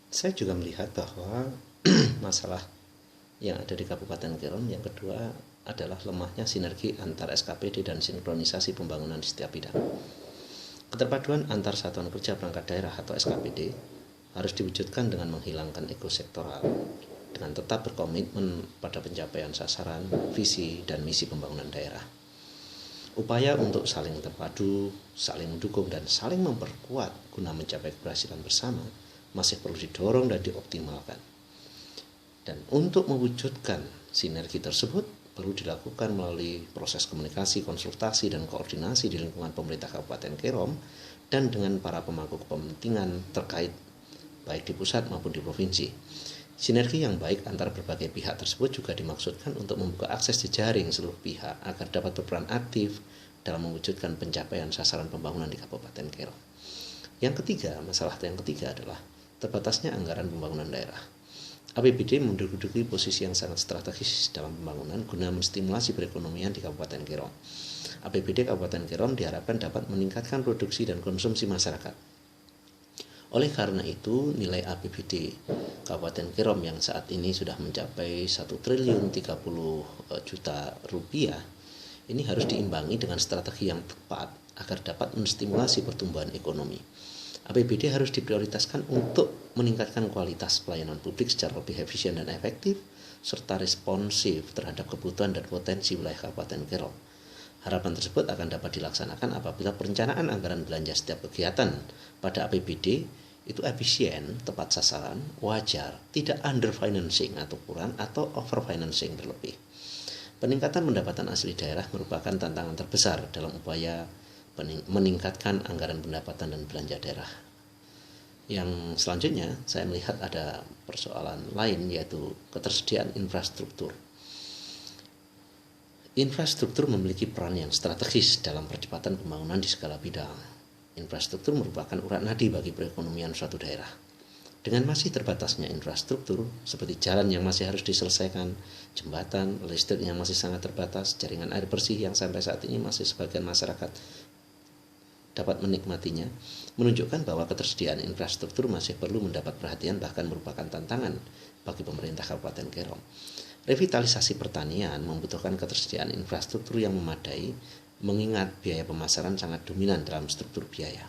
Saya juga melihat bahwa masalah yang ada di Kabupaten Kerom yang kedua adalah lemahnya sinergi antar SKPD dan sinkronisasi pembangunan di setiap bidang. Keterpaduan antar satuan kerja perangkat daerah atau SKPD harus diwujudkan dengan menghilangkan ego sektoral, dengan tetap berkomitmen pada pencapaian sasaran, visi, dan misi pembangunan daerah. Upaya untuk saling terpadu, saling mendukung, dan saling memperkuat guna mencapai keberhasilan bersama masih perlu didorong dan dioptimalkan. Dan untuk mewujudkan sinergi tersebut perlu dilakukan melalui proses komunikasi, konsultasi, dan koordinasi di lingkungan pemerintah Kabupaten Kerom dan dengan para pemangku kepentingan terkait baik di pusat maupun di provinsi. Sinergi yang baik antara berbagai pihak tersebut juga dimaksudkan untuk membuka akses jejaring seluruh pihak agar dapat berperan aktif dalam mewujudkan pencapaian sasaran pembangunan di Kabupaten Kerom. Masalah yang ketiga adalah terbatasnya anggaran pembangunan daerah. APBD menduduki posisi yang sangat strategis dalam pembangunan guna menstimulasi perekonomian di Kabupaten Kerom. APBD Kabupaten Kerom diharapkan dapat meningkatkan produksi dan konsumsi masyarakat. Oleh karena itu, nilai APBD Kabupaten Kerom yang saat ini sudah mencapai 1.030.000.000 rupiah ini harus diimbangi dengan strategi yang tepat agar dapat menstimulasi pertumbuhan ekonomi. APBD harus diprioritaskan untuk meningkatkan kualitas pelayanan publik secara lebih efisien dan efektif, serta responsif terhadap kebutuhan dan potensi wilayah Kabupaten Kerom. Harapan tersebut akan dapat dilaksanakan apabila perencanaan anggaran belanja setiap kegiatan pada APBD itu efisien, tepat sasaran, wajar, tidak underfinancing atau kurang atau overfinancing berlebih. Peningkatan pendapatan asli daerah merupakan tantangan terbesar dalam upaya meningkatkan anggaran pendapatan dan belanja daerah. Yang selanjutnya saya melihat ada persoalan lain, yaitu ketersediaan infrastruktur. Infrastruktur memiliki peran yang strategis dalam percepatan pembangunan di segala bidang. Infrastruktur merupakan urat nadi bagi perekonomian suatu daerah. Dengan masih terbatasnya infrastruktur, seperti jalan yang masih harus diselesaikan, jembatan, listrik yang masih sangat terbatas, jaringan air bersih yang sampai saat ini masih sebagian masyarakat dapat menikmatinya, menunjukkan bahwa ketersediaan infrastruktur masih perlu mendapat perhatian, bahkan merupakan tantangan bagi pemerintah Kabupaten Kerom. Revitalisasi pertanian membutuhkan ketersediaan infrastruktur yang memadai, mengingat biaya pemasaran sangat dominan dalam struktur biaya.